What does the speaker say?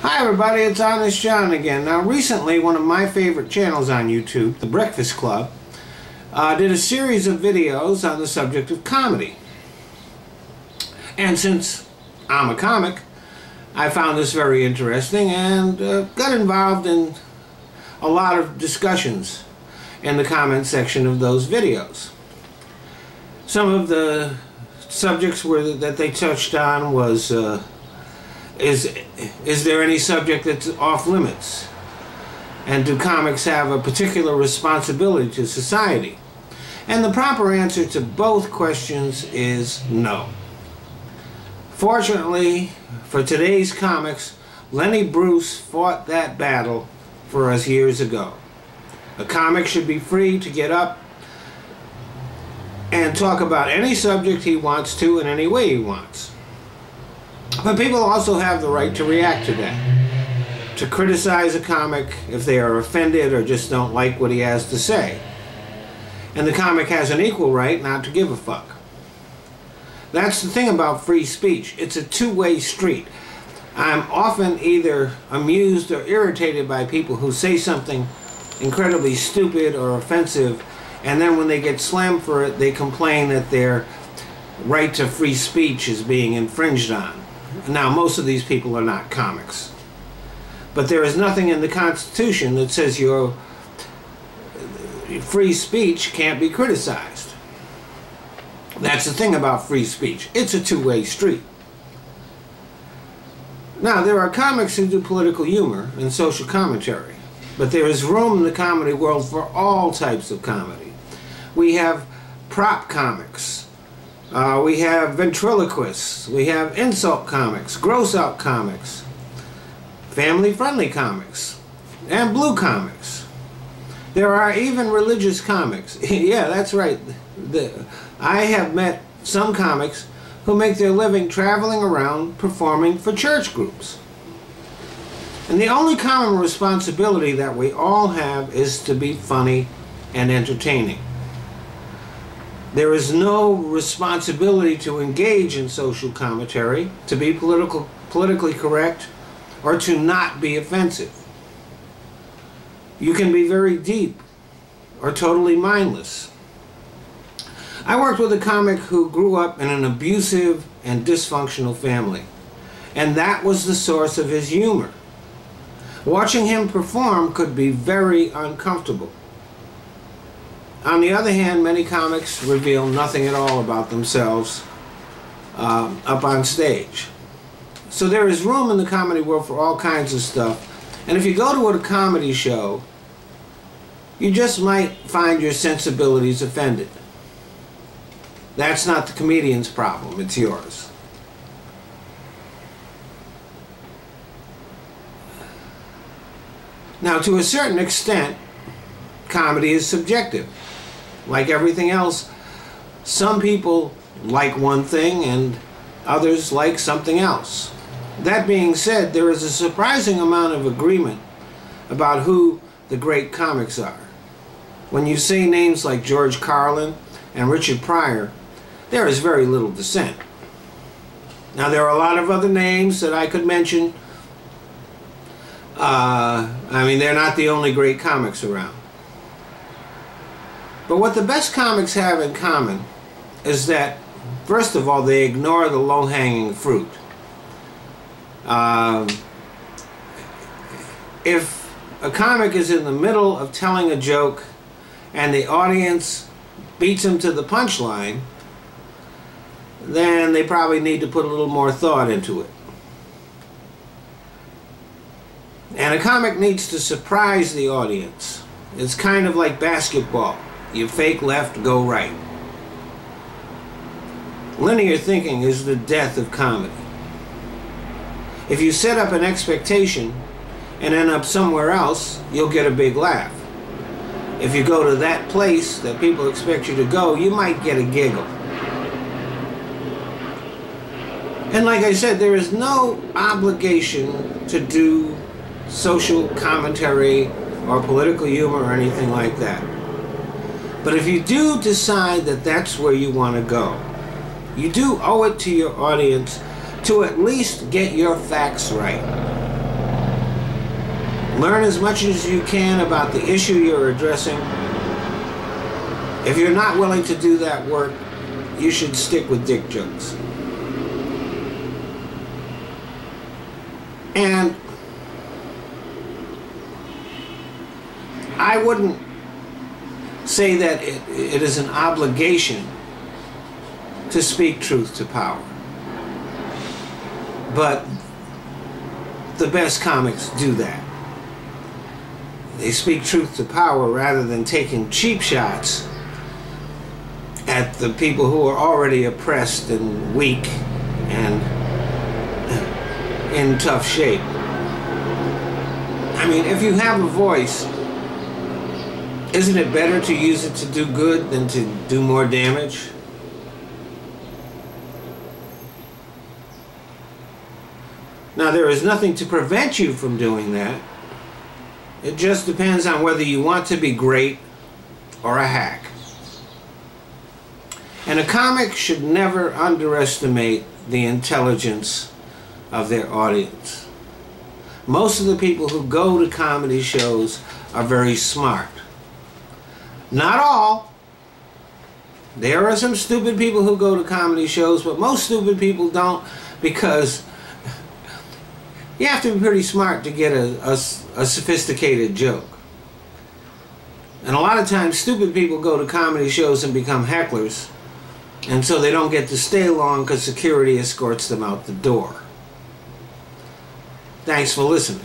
Hi everybody, it's Honest John again. Now recently, one of my favorite channels on YouTube, The Breakfast Club, did a series of videos on the subject of comedy. And since I'm a comic, I found this very interesting and got involved in a lot of discussions in the comment section of those videos. Some of the subjects that they touched on was is there any subject that's off limits? And do comics have a particular responsibility to society? And the proper answer to both questions is no. Fortunately for today's comics, Lenny Bruce fought that battle for us years ago. A comic should be free to get up and talk about any subject he wants to in any way he wants. But people also have the right to react to that, to criticize a comic if they are offended or just don't like what he has to say. And the comic has an equal right not to give a fuck. That's the thing about free speech. It's a two-way street. I'm often either amused or irritated by people who say something incredibly stupid or offensive, and then when they get slammed for it, they complain that their right to free speech is being infringed on. Now, most of these people are not comics. But there is nothing in the Constitution that says your free speech can't be criticized. That's the thing about free speech. It's a two-way street. Now, there are comics who do political humor and social commentary, but there is room in the comedy world for all types of comedy. We have prop comics. We have ventriloquists, we have insult comics, gross out comics, family-friendly comics, and blue comics. There are even religious comics. Yeah, that's right. I have met some comics who make their living traveling around performing for church groups. And the only common responsibility that we all have is to be funny and entertaining. There is no responsibility to engage in social commentary, to be politically correct, or to not be offensive. You can be very deep or totally mindless. I worked with a comic who grew up in an abusive and dysfunctional family, and that was the source of his humor. Watching him perform could be very uncomfortable. On the other hand, many comics reveal nothing at all about themselves up on stage. So there is room in the comedy world for all kinds of stuff. And if you go to a comedy show, you just might find your sensibilities offended. That's not the comedian's problem, it's yours. Now, to a certain extent, comedy is subjective. Like everything else, some people like one thing and others like something else. That being said, there is a surprising amount of agreement about who the great comics are. When you say names like George Carlin and Richard Pryor, there is very little dissent. Now, there are a lot of other names that I could mention. I mean, they're not the only great comics around. But what the best comics have in common is that, first of all, they ignore the low-hanging fruit. If a comic is in the middle of telling a joke and the audience beats him to the punchline, then they probably need to put a little more thought into it. And a comic needs to surprise the audience. It's kind of like basketball. You fake left, go right. Linear thinking is the death of comedy. If you set up an expectation and end up somewhere else, you'll get a big laugh. If you go to that place that people expect you to go, you might get a giggle. And like I said, there is no obligation to do social commentary or political humor or anything like that. But if you do decide that that's where you want to go, you do owe it to your audience to at least get your facts right. Learn as much as you can about the issue you're addressing. If you're not willing to do that work, you should stick with dick jokes. And I wouldn't say that it is an obligation to speak truth to power. But the best comics do that. They speak truth to power rather than taking cheap shots at the people who are already oppressed and weak and in tough shape. I mean, if you have a voice, isn't it better to use it to do good than to do more damage? Now, there is nothing to prevent you from doing that. It just depends on whether you want to be great or a hack. And a comic should never underestimate the intelligence of their audience. Most of the people who go to comedy shows are very smart. Not all. There are some stupid people who go to comedy shows, but most stupid people don't, because you have to be pretty smart to get a sophisticated joke. And a lot of times stupid people go to comedy shows and become hecklers, and so they don't get to stay long because security escorts them out the door. Thanks for listening.